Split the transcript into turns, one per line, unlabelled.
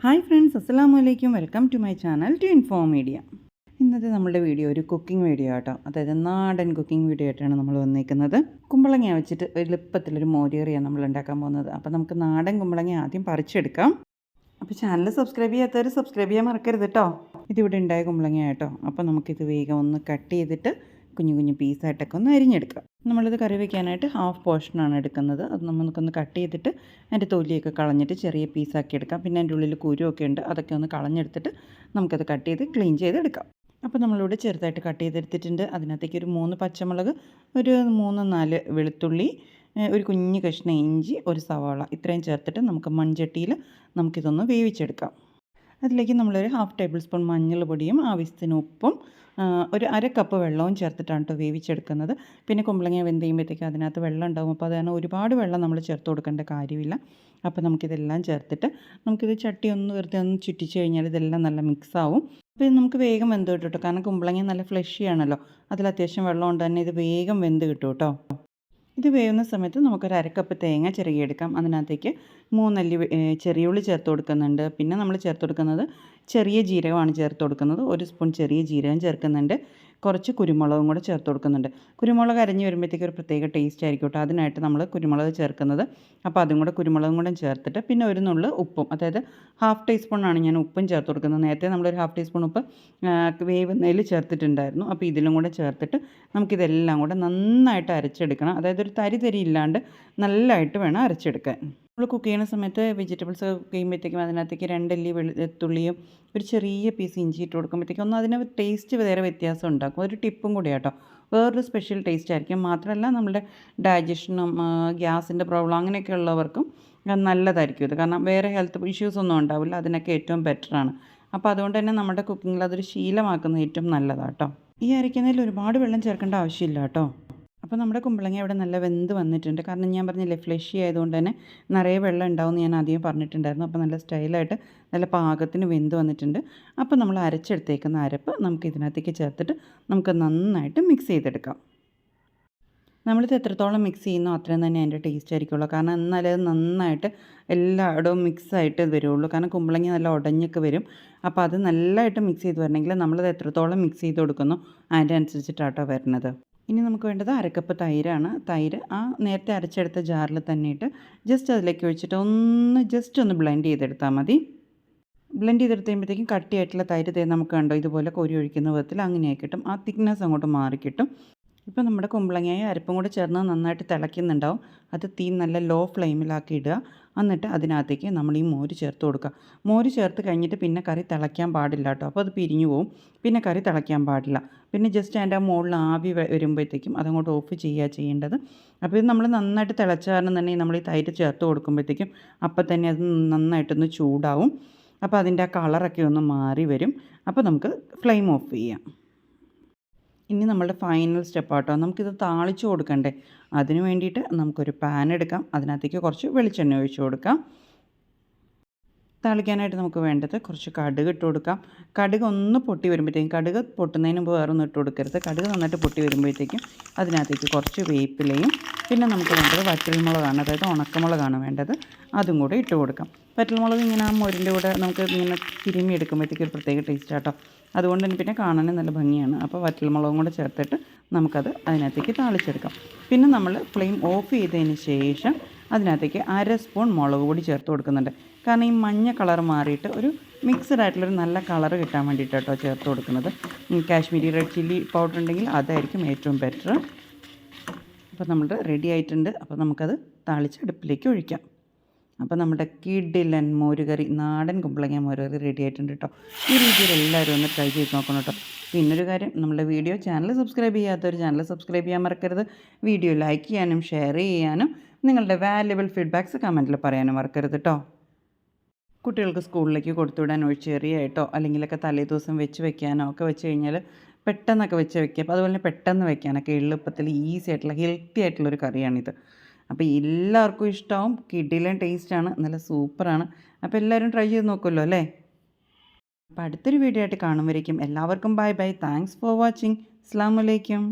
Hi friends, അസ്സലാമു അലൈക്കും. Welcome to my channel to Inform Media. ഇന്നത്തെ നമ്മുടെ വീഡിയോ ഒരു കുക്കിംഗ് വീഡിയോ ആട്ടോ. അതായത് നാടൻ കുക്കിംഗ് വീഡിയോ ആയിട്ടാണ് നമ്മൾ വന്നിരിക്കുന്നത്. കുമ്പളങ്ങ വെച്ചിട്ട് എളുപ്പത്തിലൊരു മോരുകറിയാണ് നമ്മൾ ഉണ്ടാക്കാൻ പോകുന്നത്. അപ്പോൾ നമുക്ക് നാടൻ കുമ്പളങ്ങ ആദ്യം പറിച്ചെടുക്കാം. അപ്പോൾ ചാനൽ സബ്സ്ക്രൈബ് ചെയ്യാത്തവർ സബ്സ്ക്രൈബ് ചെയ്യാൻ മറക്കരുത് കേട്ടോ. ഇതിവിടെ ഉണ്ടായ കുമ്പളങ്ങ കേട്ടോ. അപ്പോൾ നമുക്കിത് വേഗം ഒന്ന് കട്ട് ചെയ്തിട്ട് കുഞ്ഞു കുഞ്ഞു പീസായിട്ടൊക്കെ ഒന്ന് അരിഞ്ഞെടുക്കാം. നമ്മളിത് കറി വയ്ക്കാനായിട്ട് ഹാഫ് പോർഷനാണ് എടുക്കുന്നത്. അത് നമുക്കൊന്ന് കട്ട് ചെയ്തിട്ട് അതിൻ്റെ തൊലിയൊക്കെ കളഞ്ഞിട്ട് ചെറിയ പീസാക്കി എടുക്കാം. പിന്നെ അതിൻ്റെ ഉള്ളിൽ കുരുവൊക്കെ ഉണ്ട്, അതൊക്കെ ഒന്ന് കളഞ്ഞെടുത്തിട്ട് നമുക്കത് കട്ട് ചെയ്ത് ക്ലീൻ ചെയ്തെടുക്കാം. അപ്പോൾ നമ്മളിവിടെ ചെറുതായിട്ട് കട്ട് ചെയ്തെടുത്തിട്ടുണ്ട്. അതിനകത്തേക്ക് ഒരു 3 പച്ചമുളക്, ഒരു 3-4 വെളുത്തുള്ളി, ഒരു കുഞ്ഞ് കഷ്ണം ഇഞ്ചി, ഒരു സവാള, ഇത്രയും ചേർത്തിട്ട് നമുക്ക് മൺചട്ടിയിൽ നമുക്കിതൊന്ന് വേവിച്ചെടുക്കാം. അതിലേക്ക് നമ്മളൊരു 1/2 ടേബിൾ സ്പൂൺ മഞ്ഞൾ പൊടിയും ആവശ്യത്തിന് ഉപ്പും ഒരു 1/2 കപ്പ് വെള്ളവും ചേർത്തിട്ടാണ് കേട്ടോ വേവിച്ചെടുക്കുന്നത്. പിന്നെ കുമ്പളങ്ങ വെന്ത് കഴിയുമ്പോഴത്തേക്കും അതിനകത്ത് വെള്ളം ഉണ്ടാകും. അപ്പോൾ അതാണ് ഒരുപാട് വെള്ളം നമ്മൾ ചേർത്ത് കൊടുക്കേണ്ട കാര്യമില്ല. അപ്പോൾ നമുക്കിതെല്ലാം ചേർത്തിട്ട് നമുക്കിത് ചട്ടി ഒന്ന് വെറുതെ ഒന്ന് ചുറ്റിച്ച് കഴിഞ്ഞാൽ ഇതെല്ലാം നല്ല മിക്സാവും. അപ്പോൾ ഇത് നമുക്ക് വേഗം വെന്ത് കിട്ടും കേട്ടോ. കാരണം കുമ്പളങ്ങ നല്ല ഫ്ലഷി ആണല്ലോ, അതിൽ അത്യാവശ്യം വെള്ളം കൊണ്ട് തന്നെ ഇത് വേഗം വെന്ത് കിട്ടും കേട്ടോ. ഇത് വേവുന്ന സമയത്ത് നമുക്കൊരു 1/2 കപ്പ് തേങ്ങ ചിരകിയെടുക്കാം. അതിനകത്തേക്ക് 3 അല്ലി ചെറിയ ഉള്ളി ചേർത്ത് കൊടുക്കുന്നുണ്ട്. പിന്നെ നമ്മൾ ചേർത്ത് കൊടുക്കുന്നത് ചെറിയ ജീരകമാണ് ചേർത്ത് കൊടുക്കുന്നത്. 1 സ്പൂൺ ചെറിയ ജീരകം ചേർക്കുന്നുണ്ട്. കുറച്ച് കുരുമുളകും കൂടെ ചേർത്ത് കൊടുക്കുന്നുണ്ട്. കുരുമുളക് അരഞ്ഞ് വരുമ്പോഴത്തേക്ക് ഒരു പ്രത്യേക ടേസ്റ്റ് ആയിരിക്കും കേട്ടോ. അതിനായിട്ട് നമ്മൾ കുരുമുളക് ചേർക്കുന്നത്. അപ്പോൾ അതും കൂടെ കുരുമുളകും കൂടെ ചേർത്തിട്ട് പിന്നെ ഒരു നുള്ള് ഉപ്പും, അതായത് 1/2 ടീസ്പൂണാണ് ഞാൻ ഉപ്പും ചേർത്ത് കൊടുക്കുന്നത്. നേരത്തെ നമ്മളൊരു 1/2 ടീസ്പൂൺ ഉപ്പ് വേവുന്നതിൽ ചേർത്തിട്ടുണ്ടായിരുന്നു. അപ്പോൾ ഇതിലും കൂടെ ചേർത്തിട്ട് നമുക്കിതെല്ലാം കൂടെ നന്നായിട്ട് അരച്ചെടുക്കണം. അതായത് ഒരു തരി ഇല്ലാണ്ട് നല്ലതായിട്ട് വേണം അരച്ചെടുക്കാൻ. നമ്മൾ കുക്ക് ചെയ്യുന്ന സമയത്ത് വെജിറ്റബിൾസ് കുക്ക് ചെയ്യുമ്പോഴത്തേക്കും അതിനകത്തേക്ക് 2 അല്ലി വെളുത്തുള്ളിയും ഒരു ചെറിയ പീസ് ഇഞ്ചി ഇട്ട് കൊടുക്കുമ്പോഴത്തേക്കും ഒന്ന് അതിന് ടേസ്റ്റ് വേറെ വ്യത്യാസം ഉണ്ടാക്കും. ഒരു ടിപ്പും കൂടി കേട്ടോ. വേറൊരു സ്പെഷ്യൽ ടേസ്റ്റ് ആയിരിക്കും. മാത്രമല്ല നമ്മുടെ ഡൈജഷനും ഗ്യാസിൻ്റെ പ്രോബ്ലം അങ്ങനെയൊക്കെ ഉള്ളവർക്കും നല്ലതായിരിക്കും ഇത്. കാരണം വേറെ ഹെൽത്ത് ഇഷ്യൂസ് ഒന്നും ഉണ്ടാവില്ല. അതിനൊക്കെ ഏറ്റവും ബെറ്ററാണ്. അപ്പോൾ അതുകൊണ്ട് തന്നെ നമ്മുടെ കുക്കിങ്ങിൽ അതൊരു ശീലമാക്കുന്നത് ഏറ്റവും നല്ലതാണ് കേട്ടോ. ഈ അരയ്ക്കുന്നതിൽ ഒരുപാട് വെള്ളം ചേർക്കേണ്ട ആവശ്യമില്ല കേട്ടോ. അപ്പോൾ നമ്മുടെ കുമ്പളങ്ങ ഇവിടെ നല്ല വെന്ത് വന്നിട്ടുണ്ട്. കാരണം ഞാൻ പറഞ്ഞില്ലേ, ഫ്ലഷി ആയതുകൊണ്ട് തന്നെ നിറയെ വെള്ളം ഉണ്ടാവുമെന്ന് ഞാൻ ആദ്യം പറഞ്ഞിട്ടുണ്ടായിരുന്നു. അപ്പോൾ നല്ല സ്റ്റൈലായിട്ട് നല്ല പാകത്തിന് വെന്ത് വന്നിട്ടുണ്ട്. അപ്പോൾ നമ്മൾ അരച്ചെടുത്തേക്കുന്ന അരപ്പ് നമുക്ക് ഇതിനകത്തേക്ക് ചേർത്തിട്ട് നമുക്ക് നന്നായിട്ട് മിക്സ് ചെയ്തെടുക്കാം. നമ്മളിത് എത്രത്തോളം മിക്സ് ചെയ്യുന്നോ അത്രയും തന്നെ അതിൻ്റെ ടേസ്റ്റ് ആയിരിക്കുള്ളൂ. കാരണം എന്നാലേ അത് നന്നായിട്ട് എല്ലായിടവും മിക്സായിട്ട് വരുള്ളൂ. കാരണം കുമ്പളങ്ങ നല്ല ഉടഞ്ഞൊക്കെ വരും. അപ്പോൾ അത് നല്ലതായിട്ട് മിക്സ് ചെയ്ത് വരണമെങ്കിൽ നമ്മളിത് എത്രത്തോളം മിക്സ് ചെയ്ത് കൊടുക്കുന്നോ അതിൻ്റെ അനുസരിച്ചിട്ടാട്ടോ വരുന്നത്. ഇനി നമുക്ക് വേണ്ടത് 1/2 കപ്പ് തൈരാണ്. തൈര് നേരത്തെ അരച്ചെടുത്ത ജാറിൽ തന്നെ ഇട്ട് ജസ്റ്റ് അതിലേക്ക് ഒഴിച്ചിട്ട് ഒന്ന് ബ്ലെൻഡ് ചെയ്തെടുത്താൽ മതി. ബ്ലെൻഡ് ചെയ്തെടുത്ത് കഴിയുമ്പോഴത്തേക്കും കട്ടിയായിട്ടുള്ള തൈര് നമുക്ക് കണ്ടോ ഇതുപോലെ കോരി ഒഴിക്കുന്ന വിധത്തിൽ അങ്ങനെയായി കിട്ടും. ആ തിക്നെസ് അങ്ങോട്ട് മാറിക്കിട്ടും. ഇപ്പോൾ നമ്മുടെ കുമ്പളങ്ങയും അരപ്പും കൂടെ ചേർന്ന് നന്നായിട്ട് തിളയ്ക്കുന്നുണ്ടാവും. അത് തീ നല്ല ലോ ഫ്ലെയിമിലാക്കി ഇടുക. എന്നിട്ട് അതിനകത്തേക്ക് നമ്മൾ ഈ മോര് ചേർത്ത് കൊടുക്കുക. മോര് ചേർത്ത് കഴിഞ്ഞിട്ട് പിന്നെ കറി തിളയ്ക്കാൻ പാടില്ല കേട്ടോ. അപ്പോൾ അത് പിരിഞ്ഞു പോവും. പിന്നെ കറി തിളയ്ക്കാൻ പാടില്ല. പിന്നെ ജസ്റ്റ് അതിൻ്റെ മുകളിൽ ആവി വരുമ്പോഴത്തേക്കും അതങ്ങോട്ട് ഓഫ് ചെയ്യുക ചെയ്യേണ്ടത്. അപ്പോൾ ഇത് നമ്മൾ നന്നായിട്ട് തിളച്ചാരണം തന്നെ നമ്മൾ ഈ തൈര് ചേർത്ത് കൊടുക്കുമ്പോഴത്തേക്കും അപ്പം തന്നെ അത് നന്നായിട്ടൊന്ന് ചൂടാവും. അപ്പോൾ അതിൻ്റെ ആ കളറൊക്കെ ഒന്ന് മാറി വരും. അപ്പോൾ നമുക്ക് ഫ്ലെയിം ഓഫ് ചെയ്യാം. ഇനി നമ്മളുടെ ഫൈനൽ സ്റ്റെപ്പാട്ടോ. നമുക്കിത് താളിച്ച് കൊടുക്കണ്ടേ. അതിന് വേണ്ടിയിട്ട് നമുക്കൊരു പാൻ എടുക്കാം. അതിനകത്തേക്ക് കുറച്ച് വെളിച്ചെണ്ണ ഒഴിച്ച് കൊടുക്കാം. താളിക്കാനായിട്ട് നമുക്ക് വേണ്ടത് കുറച്ച് കടുക് ഇട്ട് കൊടുക്കാം. കടുക് ഒന്ന് പൊട്ടി വരുമ്പോഴത്തേക്കും, കടുക് പൊട്ടുന്നതിന് മുമ്പ് വേറെ ഒന്നും ഇട്ട് കൊടുക്കരുത്. കടുക് നന്നായിട്ട് പൊട്ടി വരുമ്പോഴത്തേക്കും അതിനകത്തേക്ക് കുറച്ച് വേപ്പിലയും പിന്നെ നമുക്ക് വേണ്ടത് വറ്റൽമുളകാണ്, അതായത് ഉണക്കമുളകാണ് വേണ്ടത്. അതും കൂടെ ഇട്ട് കൊടുക്കാം. വറ്റൽമുളക് ഇങ്ങനെ ആ മോരിൻ്റെ കൂടെ നമുക്ക് ഇങ്ങനെ തിരുമ്മി എടുക്കുമ്പോഴത്തേക്ക് ഒരു പ്രത്യേക ടേസ്റ്റ് ആട്ടോ. അതുകൊണ്ട് തന്നെ പിന്നെ കാണാനും നല്ല ഭംഗിയാണ്. അപ്പോൾ വറ്റൽമുളകും കൂടെ ചേർത്തിട്ട് നമുക്കത് അതിനകത്തേക്ക് താളിച്ചെടുക്കാം. പിന്നെ നമ്മൾ ഫ്ലെയിം ഓഫ് ചെയ്തതിന് ശേഷം അതിനകത്തേക്ക് 1/2 സ്പൂൺ മുളക് പൊടി ചേർത്ത് കൊടുക്കുന്നുണ്ട്. കാരണം ഈ മഞ്ഞ കളർ മാറിയിട്ട് ഒരു മിക്സഡ് ആയിട്ടുള്ളൊരു നല്ല കളർ കിട്ടാൻ വേണ്ടിയിട്ട് കേട്ടോ ചേർത്ത് കൊടുക്കുന്നത്. കാശ്മീരി റെഡ് ചില്ലി പൗഡർ ഉണ്ടെങ്കിൽ അതായിരിക്കും ഏറ്റവും ബെറ്റർ. അപ്പോൾ നമ്മൾ റെഡി ആയിട്ടുണ്ട്. അപ്പോൾ നമുക്കത് താളിച്ച് അടുപ്പിലേക്ക് ഒഴിക്കാം. അപ്പോൾ നമ്മുടെ കിഡിലൻ മോരുകറി, നാടൻ കുമ്പളങ്ങ മോരുകറി റെഡി ആയിട്ടുണ്ട് കേട്ടോ. ഈ രീതിയിൽ എല്ലാവരും ഒന്ന് ട്രൈ ചെയ്ത് നോക്കണം കേട്ടോ. പിന്നൊരു കാര്യം, നമ്മുടെ ചാനൽ സബ്സ്ക്രൈബ് ചെയ്യാത്തവർ ചാനൽ സബ്സ്ക്രൈബ് ചെയ്യാൻ മറക്കരുത്. വീഡിയോ ലൈക്ക് ചെയ്യാനും ഷെയർ ചെയ്യാനും നിങ്ങളുടെ വാല്യുബിൾ ഫീഡ്ബാക്ക്സ് കമൻറ്റിൽ പറയാനും മറക്കരുത് കേട്ടോ. കുട്ടികൾക്ക് സ്കൂളിലേക്ക് കൊടുത്തുവിടാൻ ഒഴിച്ചേറിയായിട്ടോ അല്ലെങ്കിലൊക്കെ തലേ ദിവസം വെച്ച് വെക്കാനോ ഒക്കെ വെച്ച് കഴിഞ്ഞാൽ പെട്ടെന്നൊക്കെ വെച്ച് വെക്കുക. അപ്പോൾ അതുപോലെ തന്നെ പെട്ടെന്ന് വെക്കാനൊക്കെ എളുപ്പത്തിൽ ഈസി ആയിട്ടുള്ള ഹെൽത്തി ആയിട്ടുള്ളൊരു കറിയാണിത്. അപ്പോൾ എല്ലാവർക്കും ഇഷ്ടമാവും. കിഡിലും ടേസ്റ്റാണ്, നല്ല സൂപ്പറാണ്. അപ്പോൾ എല്ലാവരും ട്രൈ ചെയ്ത് നോക്കുമല്ലോ അല്ലേ. അപ്പോൾ അടുത്തൊരു വീഡിയോ ആയിട്ട് കാണുമ്പോഴേക്കും എല്ലാവർക്കും bye bye. Thanks for watching. അസ്സലാമു അലൈക്കും.